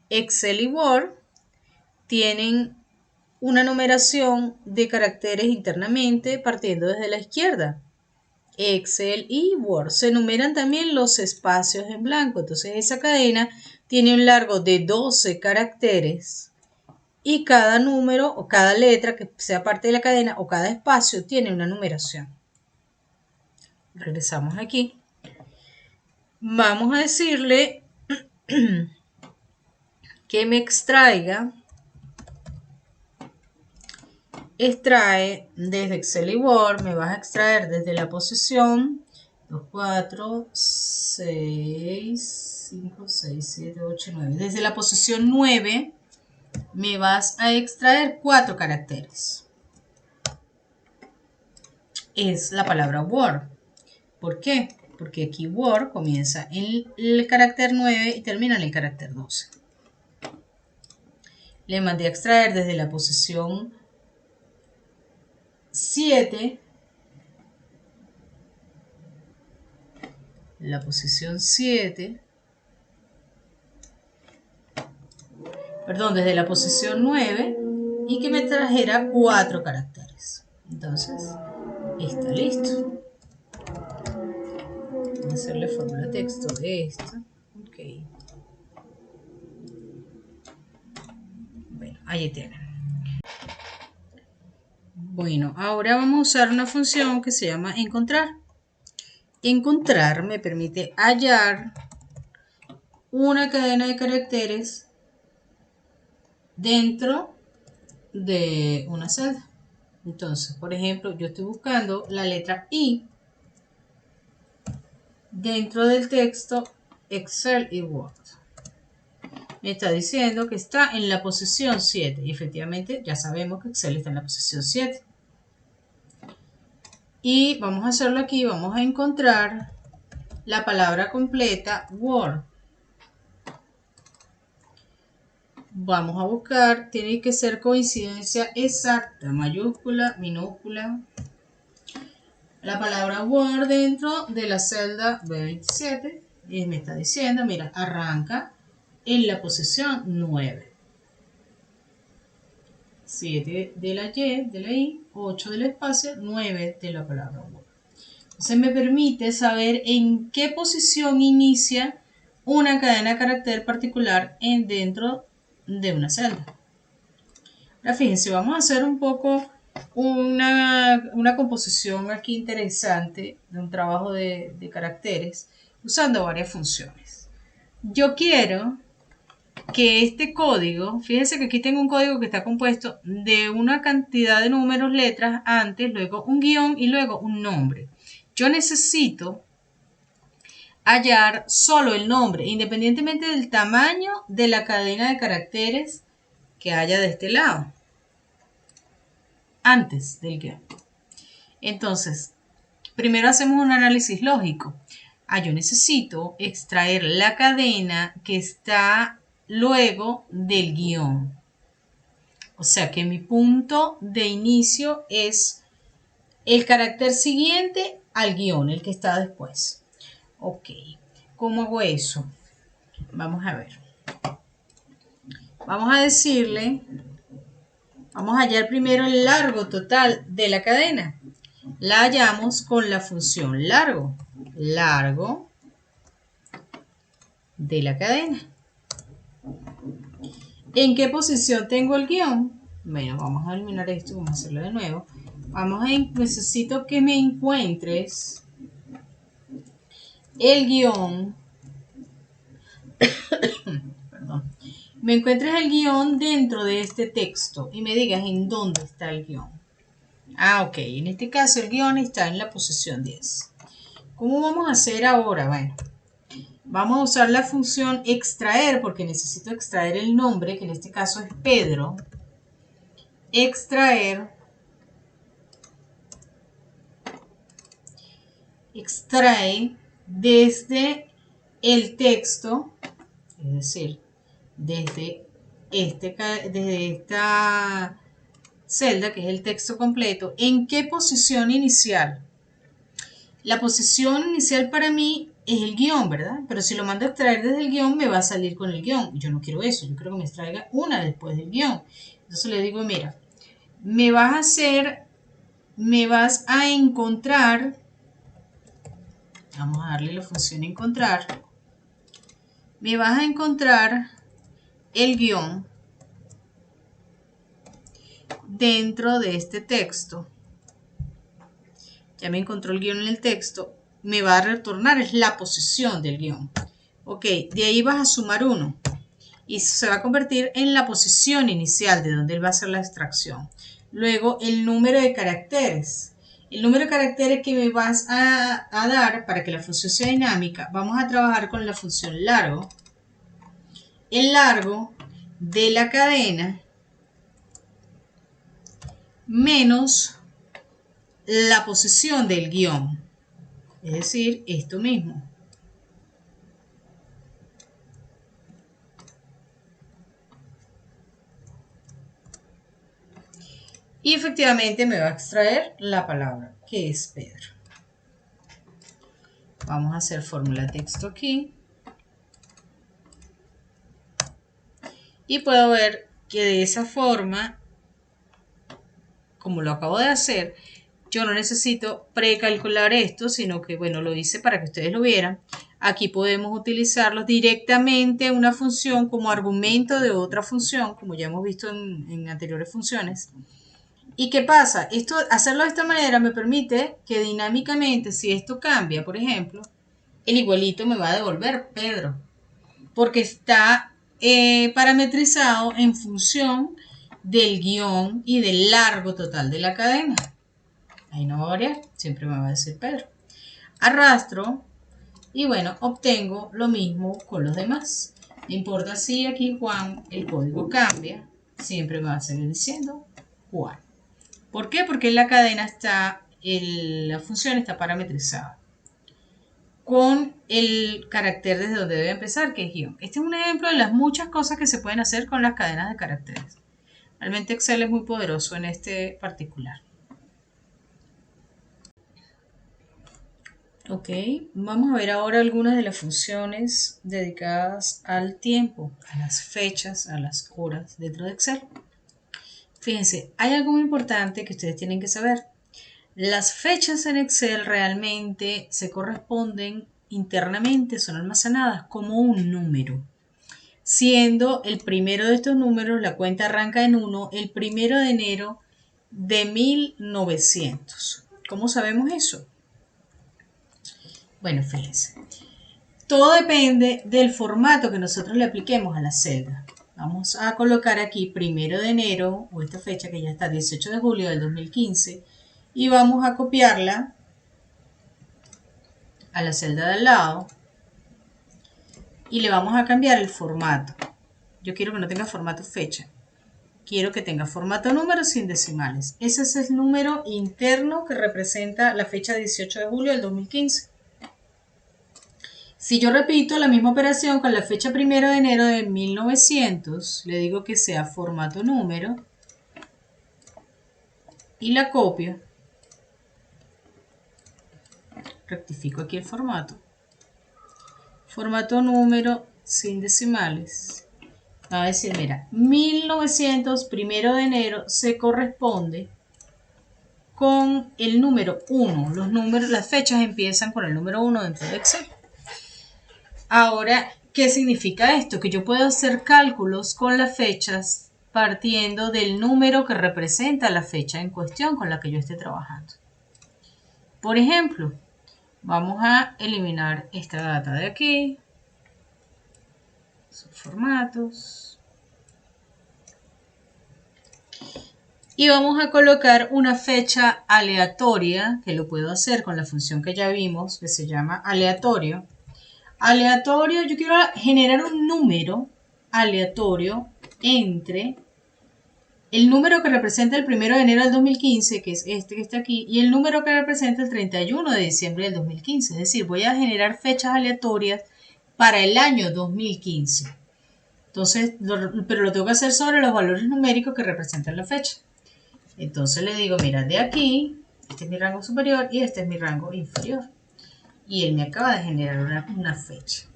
Excel y Word tienen una numeración de caracteres internamente partiendo desde la izquierda. Excel y Word se numeran también los espacios en blanco. Entonces esa cadena tiene un largo de 12 caracteres y cada número o cada letra que sea parte de la cadena o cada espacio tiene una numeración. Regresamos aquí. Vamos a decirle que me extrae desde Excel y Word, me vas a extraer desde la posición 2, 4, 6, 5, 6, 7, 8, 9. Desde la posición 9 me vas a extraer 4 caracteres. Es la palabra Word. ¿Por qué? Porque aquí Word comienza en el carácter 9 y termina en el carácter 12. Le mandé a extraer desde la posición 7, la posición 7, perdón, desde la posición 9 y que me trajera 4 caracteres. Entonces, está listo. Voy a hacerle fórmula de texto de esta. Ok. Bueno, ahí tienen. Bueno, ahora vamos a usar una función que se llama encontrar. Encontrar me permite hallar una cadena de caracteres dentro de una celda. Entonces, por ejemplo, yo estoy buscando la letra I dentro del texto Excel y Word. Me está diciendo que está en la posición 7 y efectivamente ya sabemos que Excel está en la posición 7. Y vamos a hacerlo aquí, vamos a encontrar la palabra completa Word. Vamos a buscar, tiene que ser coincidencia exacta, mayúscula, minúscula. la palabra Word dentro de la celda B27 y me está diciendo, mira, arranca en la posición 9. 7 de la Y, de la I, 8 del espacio, 9 de la palabra Word. Entonces me permite saber en qué posición inicia una cadena de carácter particular dentro de una celda. Ahora fíjense, vamos a hacer un poco una composición aquí interesante de un trabajo de caracteres usando varias funciones. Yo quiero que este código, fíjense que aquí tengo un código que está compuesto de una cantidad de números, letras, antes, luego un guión y luego un nombre. Yo necesito hallar solo el nombre, independientemente del tamaño de la cadena de caracteres que haya de este lado, antes del guión. Entonces, primero hacemos un análisis lógico. Yo necesito extraer la cadena que está luego del guión. O sea que mi punto de inicio es el carácter siguiente al guión, el que está después. Ok, ¿cómo hago eso? Vamos a ver. Vamos a decirle, vamos a hallar primero el largo total de la cadena. La hallamos con la función largo. Largo de la cadena. ¿En qué posición tengo el guión? Bueno, vamos a eliminar esto, vamos a hacerlo de nuevo. Necesito que me encuentres el guión. Perdón. Me encuentres el guión dentro de este texto y me digas en dónde está el guión. Ok, en este caso el guión está en la posición 10. ¿Cómo vamos a hacer ahora? Bueno, vamos a usar la función extraer porque necesito extraer el nombre, que en este caso es Pedro. Extrae desde el texto, es decir, desde esta celda, que es el texto completo, ¿en qué posición inicial? La posición inicial para mí es el guión, ¿verdad? Pero si lo mando a extraer desde el guión, me va a salir con el guión. Yo no quiero eso, yo quiero que me extraiga una después del guión. Entonces le digo, mira, me vas a encontrar, vamos a darle la función encontrar, me vas a encontrar el guión dentro de este texto. Ya me encontró el guión en el texto, me va a retornar es la posición del guión. Ok, de ahí vas a sumar 1 y se va a convertir en la posición inicial de donde él va a hacer la extracción. Luego el número de caracteres. El número de caracteres que me vas a dar para que la función sea dinámica, vamos a trabajar con la función largo. El largo de la cadena menos la posición del guión, es decir, esto mismo. Y efectivamente me va a extraer la palabra, que es Pedro. Vamos a hacer fórmula texto aquí. Y puedo ver que de esa forma, como lo acabo de hacer, yo no necesito precalcular esto, sino que, bueno, lo hice para que ustedes lo vieran. Aquí podemos utilizarlo directamente una función como argumento de otra función, como ya hemos visto en anteriores funciones. ¿Y qué pasa? Hacerlo de esta manera me permite que dinámicamente, si esto cambia, por ejemplo, el igualito me va a devolver Pedro, porque está parametrizado en función del guión y del largo total de la cadena. Ahí no va a variar, siempre me va a decir Pedro. Arrastro y bueno, obtengo lo mismo con los demás. No importa si aquí Juan, el código cambia, siempre me va a seguir diciendo Juan. ¿Por qué? Porque la cadena la función está parametrizada con el carácter desde donde debe empezar, que es guión. Este es un ejemplo de las muchas cosas que se pueden hacer con las cadenas de caracteres. Realmente Excel es muy poderoso en este particular. Ok, vamos a ver ahora algunas de las funciones dedicadas al tiempo, a las fechas, a las horas dentro de Excel. Fíjense, hay algo muy importante que ustedes tienen que saber. Las fechas en Excel realmente se corresponden internamente, son almacenadas como un número. Siendo el primero de estos números, la cuenta arranca en 1, el 1 de enero de 1900. ¿Cómo sabemos eso? Bueno, fíjense. Todo depende del formato que nosotros le apliquemos a la celda. Vamos a colocar aquí 1 de enero, o esta fecha que ya está 18 de julio del 2015, y vamos a copiarla a la celda de al lado y le vamos a cambiar el formato. Yo quiero que no tenga formato fecha. Quiero que tenga formato número sin decimales. Ese es el número interno que representa la fecha 18 de julio del 2015. Si yo repito la misma operación con la fecha 1 de enero de 1900, le digo que sea formato número y la copio. Rectifico aquí el formato. Formato número sin decimales. Va a decir, mira, 1900, 1 de enero, se corresponde con el número 1. Las fechas empiezan con el número 1 dentro de Excel. Ahora, ¿qué significa esto? Que yo puedo hacer cálculos con las fechas partiendo del número que representa la fecha en cuestión con la que yo esté trabajando. Por ejemplo, vamos a eliminar esta data de aquí, sus formatos, y vamos a colocar una fecha aleatoria, que lo puedo hacer con la función que ya vimos, que se llama aleatorio. Aleatorio, yo quiero generar un número aleatorio entre el número que representa el 1 de enero del 2015, que es este que está aquí, y el número que representa el 31 de diciembre del 2015. Es decir, voy a generar fechas aleatorias para el año 2015. Entonces, pero lo tengo que hacer sobre los valores numéricos que representan la fecha. Entonces le digo, mira, de aquí, este es mi rango superior y este es mi rango inferior. Y él me acaba de generar una fecha.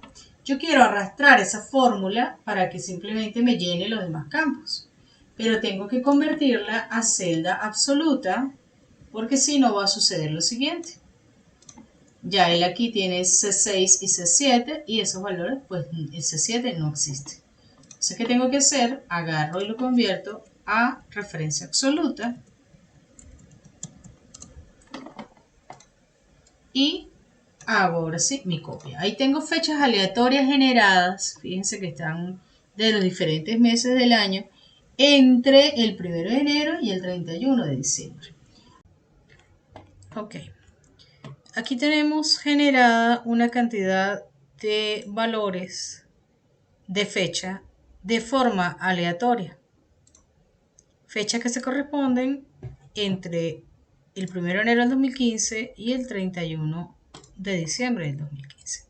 Yo quiero arrastrar esa fórmula para que simplemente me llene los demás campos. Pero tengo que convertirla a celda absoluta, porque si no va a suceder lo siguiente. Ya él aquí tiene C6 y C7 y esos valores, pues el C7 no existe. Entonces, ¿qué tengo que hacer? Agarro y lo convierto a referencia absoluta y hago ahora sí mi copia. Ahí tengo fechas aleatorias generadas, fíjense que están de los diferentes meses del año, entre el 1 de enero y el 31 de diciembre. Ok, aquí tenemos generada una cantidad de valores de fecha de forma aleatoria. Fechas que se corresponden entre el 1 de enero del 2015 y el 31 de diciembre del 2015.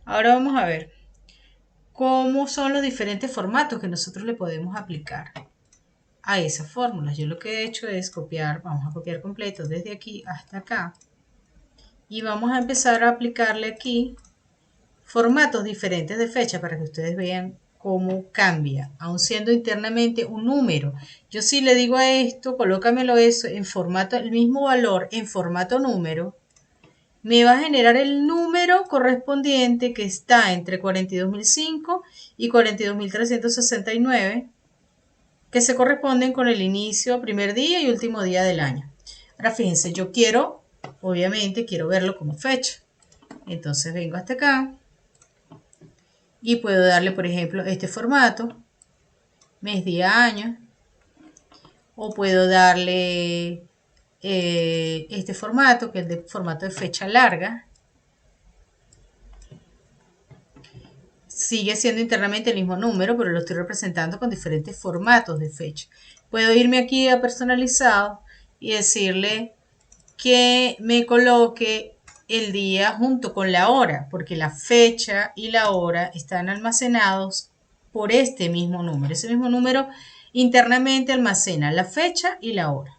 Ahora vamos a ver cómo son los diferentes formatos que nosotros le podemos aplicar a esas fórmulas. Yo lo que he hecho es copiar, vamos a copiar completo desde aquí hasta acá y vamos a empezar a aplicarle aquí formatos diferentes de fecha para que ustedes vean cómo cambia, aun siendo internamente un número. Yo sí le digo a esto, colócamelo eso en formato, el mismo valor en formato número, me va a generar el número correspondiente que está entre 42.005 y 42.369, que se corresponden con el inicio, primer día y último día del año. Ahora fíjense, yo quiero, obviamente, quiero verlo como fecha. Entonces vengo hasta acá y puedo darle, por ejemplo, este formato, mes, día, año, o puedo darle este formato, que es de formato de fecha larga. Sigue siendo internamente el mismo número, pero lo estoy representando con diferentes formatos de fecha. Puedo irme aquí a personalizado y decirle que me coloque el día junto con la hora, porque la fecha y la hora están almacenados por este mismo número. Ese mismo número internamente almacena la fecha y la hora.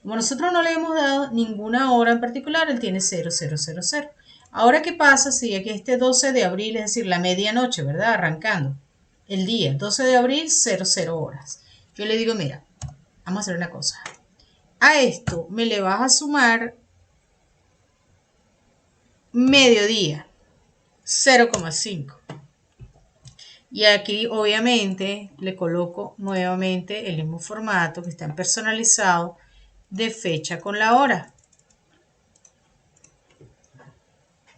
Como nosotros no le hemos dado ninguna hora en particular, él tiene 0000. Ahora, ¿qué pasa si aquí este 12 de abril, es decir, la medianoche, ¿verdad? Arrancando el día, 12 de abril, 00 horas. Yo le digo, mira, vamos a hacer una cosa. A esto me le vas a sumar mediodía, 0,5. Y aquí obviamente le coloco nuevamente el mismo formato que está en personalizado de fecha con la hora.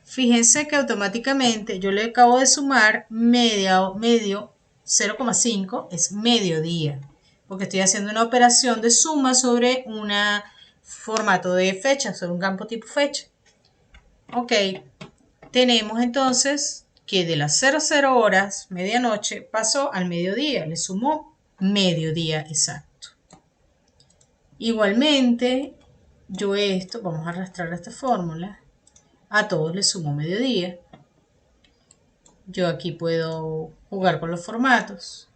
Fíjense que automáticamente yo le acabo de sumar medio 0,5 es mediodía, porque estoy haciendo una operación de suma sobre un formato de fecha, sobre un campo tipo fecha. Ok, tenemos entonces que de las 00 horas, medianoche, pasó al mediodía, le sumó mediodía exacto. Igualmente, yo esto, vamos a arrastrar esta fórmula, a todos les sumo mediodía. Yo aquí puedo jugar con los formatos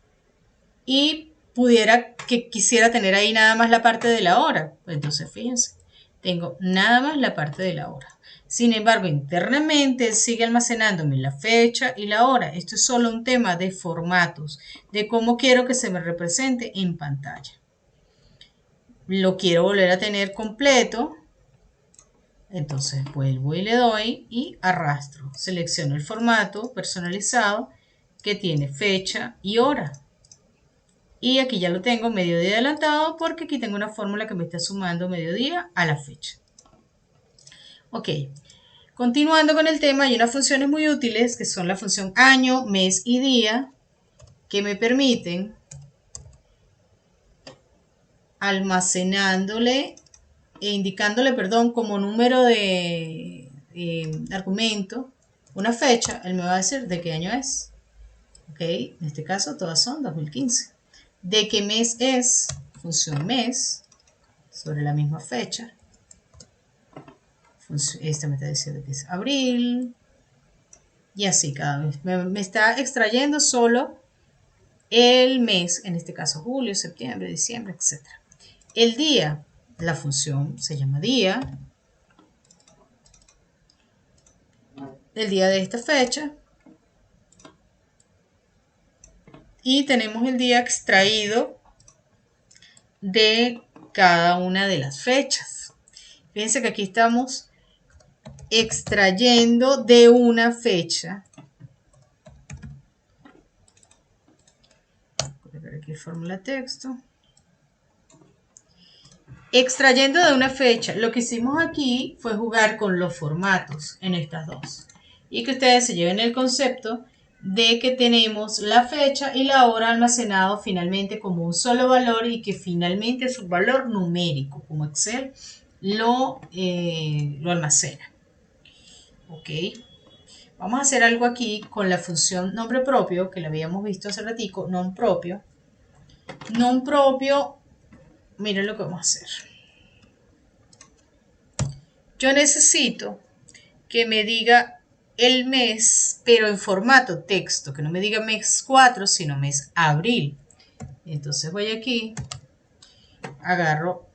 y pudiera que quisiera tener ahí nada más la parte de la hora. Entonces, fíjense, tengo nada más la parte de la hora. Sin embargo, internamente sigue almacenándome la fecha y la hora. Esto es solo un tema de formatos, de cómo quiero que se me represente en pantalla. Lo quiero volver a tener completo. Entonces vuelvo y le doy y arrastro. Selecciono el formato personalizado que tiene fecha y hora. Y aquí ya lo tengo mediodía adelantado porque aquí tengo una fórmula que me está sumando mediodía a la fecha. Ok, continuando con el tema, hay unas funciones muy útiles que son la función año, mes y día que me permiten almacenándole e indicándole, perdón, como número de argumento una fecha, él me va a decir de qué año es. Ok, en este caso todas son 2015. ¿De qué mes es? Función mes, sobre la misma fecha. Esta me está diciendo que es abril. Y así cada vez. Me está extrayendo solo el mes, en este caso julio, septiembre, diciembre, etc. El día, la función se llama día. El día de esta fecha. Y tenemos el día extraído de cada una de las fechas. Fíjense que aquí estamos extrayendo de una fecha. Voy a colocar aquí fórmula texto. Extrayendo de una fecha. Lo que hicimos aquí fue jugar con los formatos en estas dos. Y que ustedes se lleven el concepto de que tenemos la fecha y la hora almacenado finalmente como un solo valor y que finalmente es un valor numérico, como Excel lo almacena. Ok. Vamos a hacer algo aquí con la función nombre propio, que la habíamos visto hace ratico, non propio. Non propio, miren lo que vamos a hacer. Yo necesito que me diga el mes, pero en formato texto, que no me diga mes 4, sino mes abril. Entonces voy aquí, agarro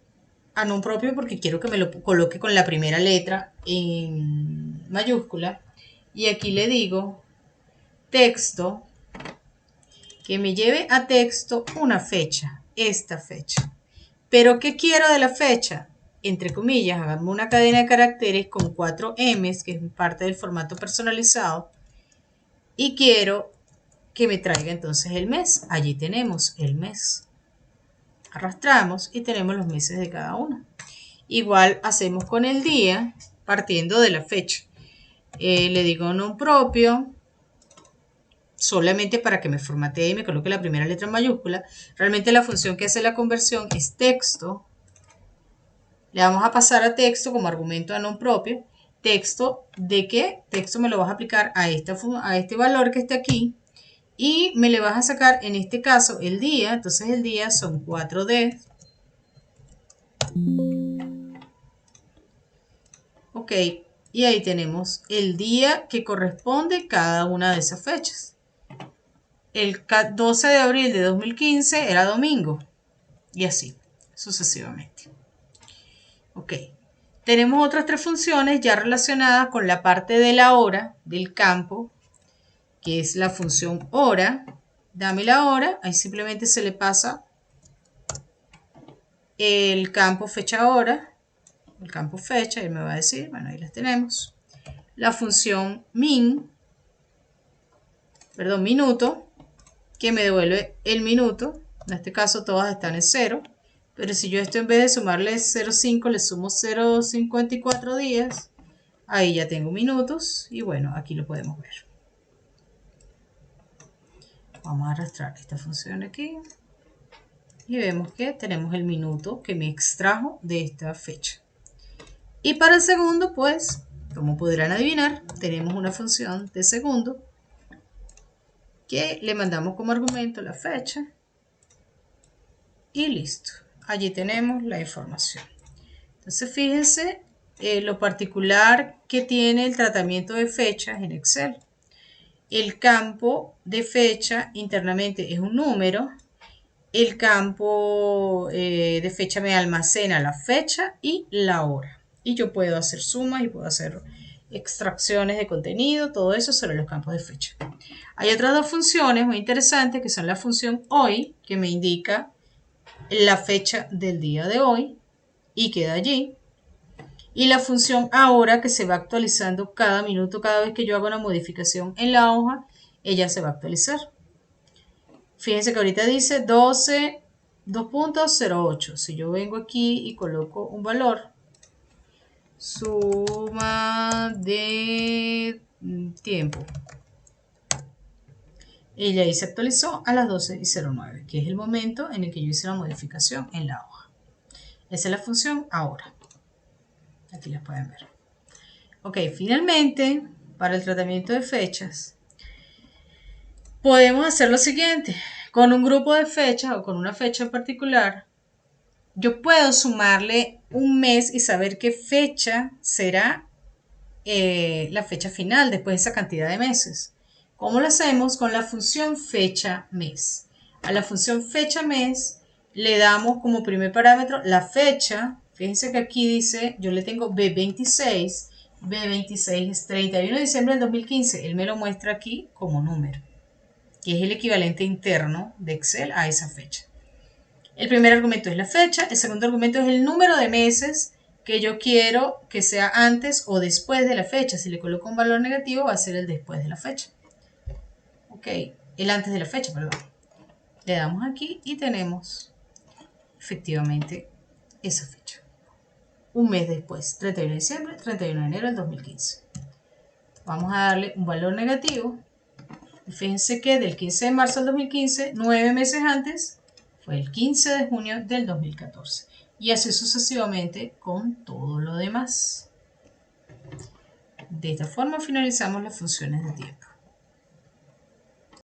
a non propio porque quiero que me lo coloque con la primera letra en mayúscula. Y aquí le digo texto, que me lleve a texto una fecha, esta fecha. Pero ¿qué quiero de la fecha? Entre comillas, hagamos una cadena de caracteres con 4 M's, que es parte del formato personalizado. Y quiero que me traiga entonces el mes. Allí tenemos el mes. Arrastramos y tenemos los meses de cada uno. Igual hacemos con el día, partiendo de la fecha. Le digo non propio, solamente para que me formatee y me coloque la primera letra en mayúscula. Realmente la función que hace la conversión es texto. Le vamos a pasar a texto como argumento a non propio. Texto de qué? Texto me lo vas a aplicar a este valor que está aquí. Y me le vas a sacar, en este caso, el día. Entonces el día son 4D. Ok. Y ahí tenemos el día que corresponde cada una de esas fechas. El 12 de abril de 2015 era domingo. Y así, sucesivamente. Ok. tenemos otras tres funciones ya relacionadas con la parte de la hora del campo, que es la función hora. Dame la hora, ahí simplemente se le pasa el campo fecha hora, el campo fecha, y me va a decir, bueno, ahí las tenemos. La función minuto, que me devuelve el minuto. En este caso todas están en 0. Pero si yo esto en vez de sumarle 0,5 le sumo 0,54 días, ahí ya tengo minutos. Y bueno, aquí lo podemos ver. Vamos a arrastrar esta función aquí. Y vemos que tenemos el minuto que me extrajo de esta fecha. Y para el segundo, pues, como podrán adivinar, tenemos una función de segundo que le mandamos como argumento la fecha. Y listo. Allí tenemos la información. Entonces fíjense lo particular que tiene el tratamiento de fechas en Excel. El campo de fecha internamente es un número. El campo de fecha me almacena la fecha y la hora. Y yo puedo hacer sumas y puedo hacer extracciones de contenido, todo eso sobre los campos de fecha. Hay otras dos funciones muy interesantes que son la función hoy, que me indica la fecha del día de hoy y queda allí. Y la función ahora, que se va actualizando cada minuto, cada vez que yo hago una modificación en la hoja, ella se va a actualizar. Fíjense que ahorita dice 2.08. Si yo vengo aquí y coloco un valor, suma de tiempo, ella ahí se actualizó a las 12:09, que es el momento en el que yo hice la modificación en la hoja. Esa es la función ahora. Aquí la pueden ver. Ok, finalmente, para el tratamiento de fechas, podemos hacer lo siguiente. Con un grupo de fechas o con una fecha en particular, yo puedo sumarle un mes y saber qué fecha será la fecha final después de esa cantidad de meses. ¿Cómo lo hacemos? Con la función fecha-mes. A la función fecha-mes le damos como primer parámetro la fecha. Fíjense que aquí dice, yo le tengo B26. B26 es 31 de diciembre del 2015. Él me lo muestra aquí como número, que es el equivalente interno de Excel a esa fecha. El primer argumento es la fecha. El segundo argumento es el número de meses que yo quiero que sea antes o después de la fecha. Si le coloco un valor negativo, va a ser el después de la fecha. Ok, el antes de la fecha, perdón. Le damos aquí y tenemos efectivamente esa fecha. Un mes después, 31 de diciembre, 31 de enero del 2015. Vamos a darle un valor negativo. Y fíjense que del 15 de marzo del 2015, 9 meses antes, fue el 15 de junio del 2014. Y así sucesivamente con todo lo demás. De esta forma finalizamos las funciones de tiempo.